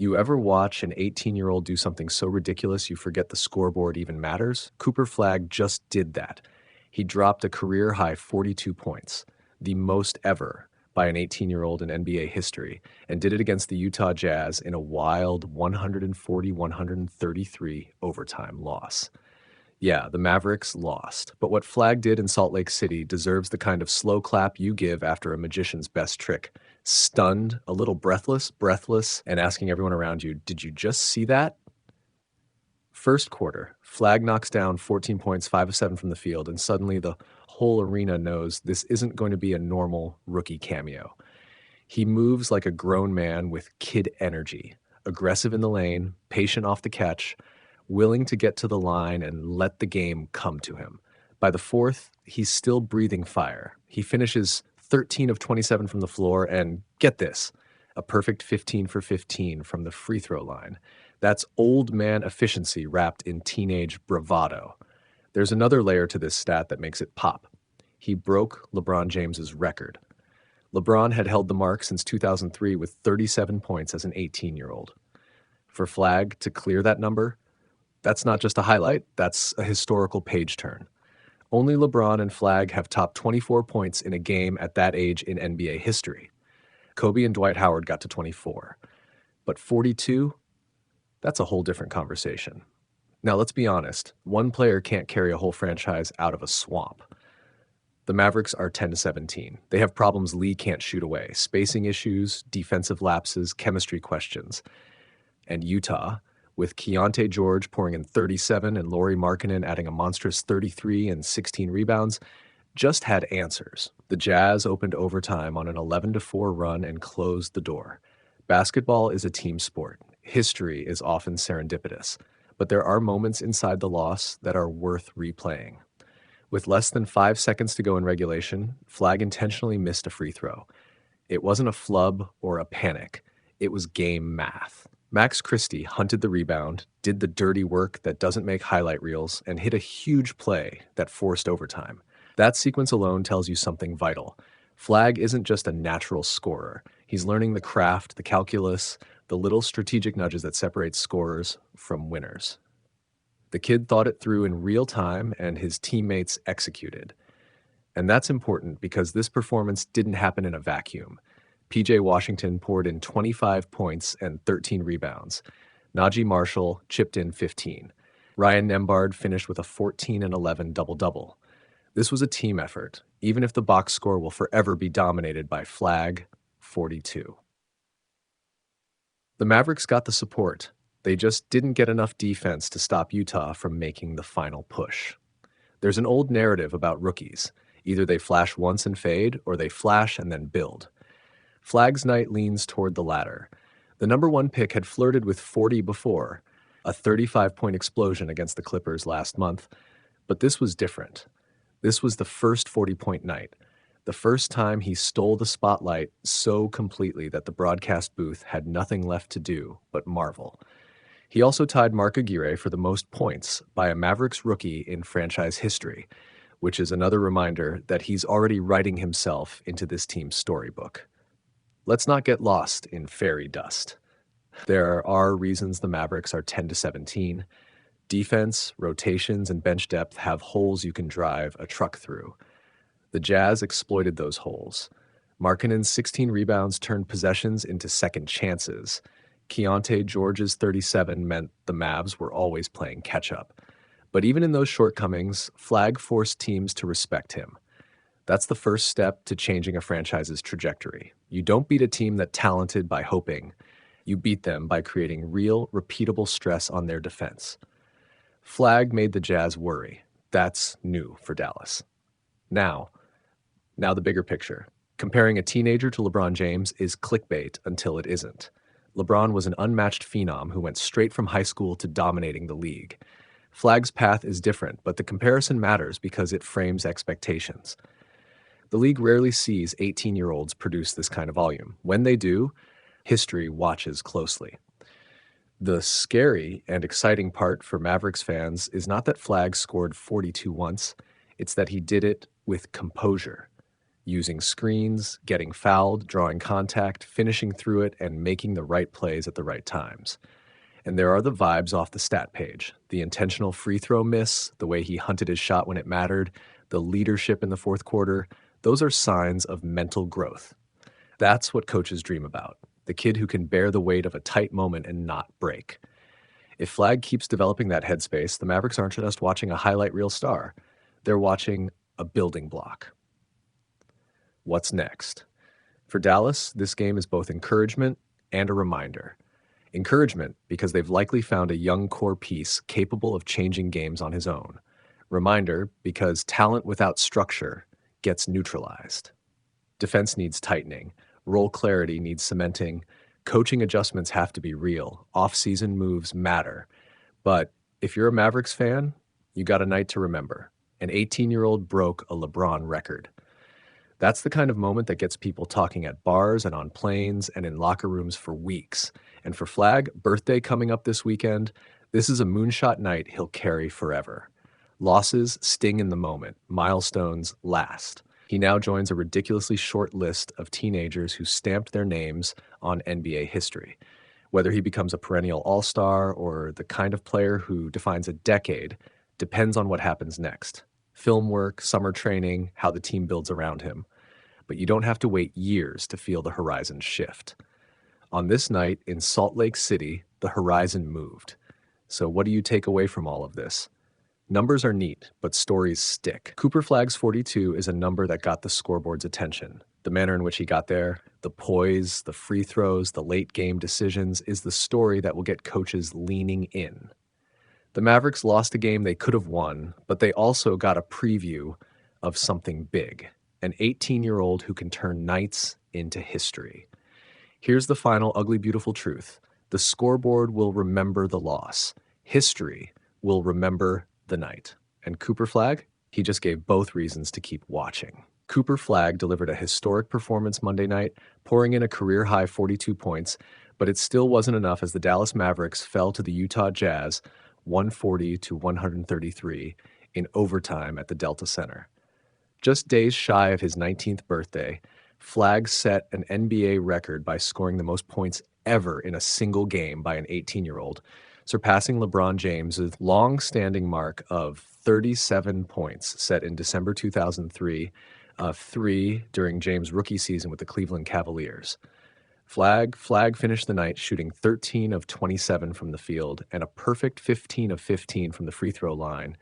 You ever watch an 18-year-old do something so ridiculous you forget the scoreboard even matters? Cooper Flagg just did that. He dropped a career-high 42 points, the most ever by an 18-year-old in NBA history, and did it against the Utah Jazz in a wild 140-133 overtime loss. Yeah, the Mavericks lost, but what Flagg did in Salt Lake City deserves the kind of slow clap you give after a magician's best trick. Stunned, a little breathless, and asking everyone around you, did you just see that? First quarter, Flagg knocks down 14 points, 5 of 7 from the field, and suddenly the whole arena knows this isn't going to be a normal rookie cameo. He moves like a grown man with kid energy, aggressive in the lane, patient off the catch, willing to get to the line and let the game come to him. By the fourth, he's still breathing fire. He finishes 13 of 27 from the floor and, get this, a perfect 15 for 15 from the free throw line. That's old man efficiency wrapped in teenage bravado. There's another layer to this stat that makes it pop. He broke LeBron James's record. LeBron had held the mark since 2003 with 37 points as an 18-year-old. For Flagg to clear that number, that's not just a highlight, that's a historical page turn. Only LeBron and Flagg have topped 24 points in a game at that age in NBA history. Kobe and Dwight Howard got to 24. But 42? That's a whole different conversation. Now, let's be honest. One player can't carry a whole franchise out of a swamp. The Mavericks are 10-17. They have problems Lee can't shoot away. Spacing issues, defensive lapses, chemistry questions. And Utah, with Keontae George pouring in 37 and Lauri Markkanen adding a monstrous 33 and 16 rebounds, just had answers. The Jazz opened overtime on an 11-4 run and closed the door. Basketball is a team sport. History is often serendipitous, but there are moments inside the loss that are worth replaying. With less than 5 seconds to go in regulation, Flagg intentionally missed a free throw. It wasn't a flub or a panic. It was game math. Max Christie hunted the rebound, did the dirty work that doesn't make highlight reels, and hit a huge play that forced overtime. That sequence alone tells you something vital. Flagg isn't just a natural scorer. He's learning the craft, the calculus, the little strategic nudges that separate scorers from winners. The kid thought it through in real time, and his teammates executed. And that's important because this performance didn't happen in a vacuum. P.J. Washington poured in 25 points and 13 rebounds. Najee Marshall chipped in 15. Ryan Nembhard finished with a 14 and 11 double-double. This was a team effort, even if the box score will forever be dominated by Flagg, 42. The Mavericks got the support. They just didn't get enough defense to stop Utah from making the final push. There's an old narrative about rookies. Either they flash once and fade, or they flash and then build. Flagg's night leans toward the latter. The number 1 pick had flirted with 40 before, a 35-point explosion against the Clippers last month, but this was different. This was the first 40-point night, the first time he stole the spotlight so completely that the broadcast booth had nothing left to do but marvel. He also tied Mark Aguirre for the most points by a Mavericks rookie in franchise history, which is another reminder that he's already writing himself into this team's storybook. Let's not get lost in fairy dust. There are reasons the Mavericks are 10-17. Defense, rotations, and bench depth have holes you can drive a truck through. The Jazz exploited those holes. Markkanen's 16 rebounds turned possessions into second chances. Keontae George's 37 meant the Mavs were always playing catch-up. But even in those shortcomings, Flagg forced teams to respect him. That's the first step to changing a franchise's trajectory. You don't beat a team that's talented by hoping. You beat them by creating real, repeatable stress on their defense. Flagg made the Jazz worry. That's new for Dallas. Now the bigger picture. Comparing a teenager to LeBron James is clickbait until it isn't. LeBron was an unmatched phenom who went straight from high school to dominating the league. Flagg's path is different, but the comparison matters because it frames expectations. The league rarely sees 18-year-olds produce this kind of volume. When they do, history watches closely. The scary and exciting part for Mavericks fans is not that Flagg scored 42 once, it's that he did it with composure. using screens, getting fouled, drawing contact, finishing through it, and making the right plays at the right times. And there are the vibes off the stat page: the intentional free throw miss, the way he hunted his shot when it mattered, the leadership in the fourth quarter. Those are signs of mental growth. That's what coaches dream about: the kid who can bear the weight of a tight moment and not break. If Flagg keeps developing that headspace, the Mavericks aren't just watching a highlight reel star. They're watching a building block. What's next? For Dallas, this game is both encouragement and a reminder. Encouragement because they've likely found a young core piece capable of changing games on his own. Reminder because talent without structure gets neutralized. Defense needs tightening. Role clarity needs cementing. Coaching adjustments have to be real. Off-season moves matter. But if you're a Mavericks fan, you got a night to remember. An 18-year-old broke a LeBron record. That's the kind of moment that gets people talking at bars and on planes and in locker rooms for weeks. And for Flagg, birthday coming up this weekend, this is a moonshot night he'll carry forever. Losses sting in the moment. Milestones last. He now joins a ridiculously short list of teenagers who stamped their names on NBA history. Whether he becomes a perennial all-star or the kind of player who defines a decade depends on what happens next. Film work, summer training, how the team builds around him. But you don't have to wait years to feel the horizon shift. On this night in Salt Lake City, the horizon moved. So what do you take away from all of this? Numbers are neat, but stories stick. Cooper Flagg's 42 is a number that got the scoreboard's attention. The manner in which he got there, the poise, the free throws, the late game decisions is the story that will get coaches leaning in. The Mavericks lost a game they could have won, but they also got a preview of something big: an 18-year-old who can turn nights into history. Here's the final ugly, beautiful truth. The scoreboard will remember the loss. History will remember the night. And Cooper Flagg? He just gave both reasons to keep watching. Cooper Flagg delivered a historic performance Monday night, pouring in a career-high 42 points, but it still wasn't enough as the Dallas Mavericks fell to the Utah Jazz 140-133 in overtime at the Delta Center. Just days shy of his 19th birthday, Flagg set an NBA record by scoring the most points ever in a single game by an 18-year-old, surpassing LeBron James' long-standing mark of 37 points set in December 2003, 3 during James' rookie season with the Cleveland Cavaliers. Flagg finished the night shooting 13 of 27 from the field and a perfect 15 of 15 from the free throw line,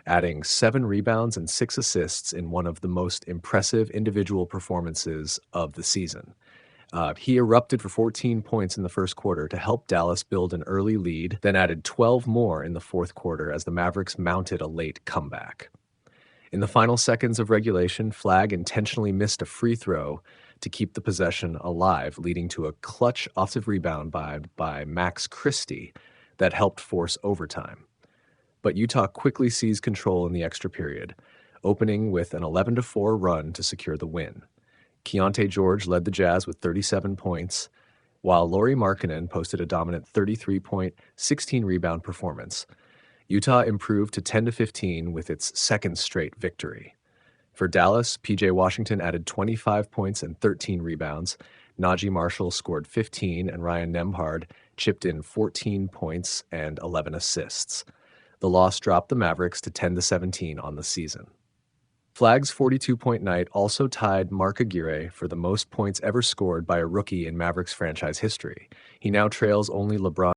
adding 7 rebounds and 6 assists in one of the most impressive individual performances of the season. He erupted for 14 points in the first quarter to help Dallas build an early lead, then added 12 more in the fourth quarter as the Mavericks mounted a late comeback. In the final seconds of regulation, Flagg intentionally missed a free throw to keep the possession alive, leading to a clutch offensive rebound by Max Christie that helped force overtime. But Utah quickly seized control in the extra period, opening with an 11-4 run to secure the win. Keontae George led the Jazz with 37 points, while Lauri Markkanen posted a dominant 33-point, 16-rebound performance. Utah improved to 10-15 with its second straight victory. For Dallas, P.J. Washington added 25 points and 13 rebounds. Najee Marshall scored 15, and Ryan Nembhard chipped in 14 points and 11 assists. The loss dropped the Mavericks to 10-17 on the season. Flagg's 42-point night also tied Mark Aguirre for the most points ever scored by a rookie in Mavericks franchise history. He now trails only LeBron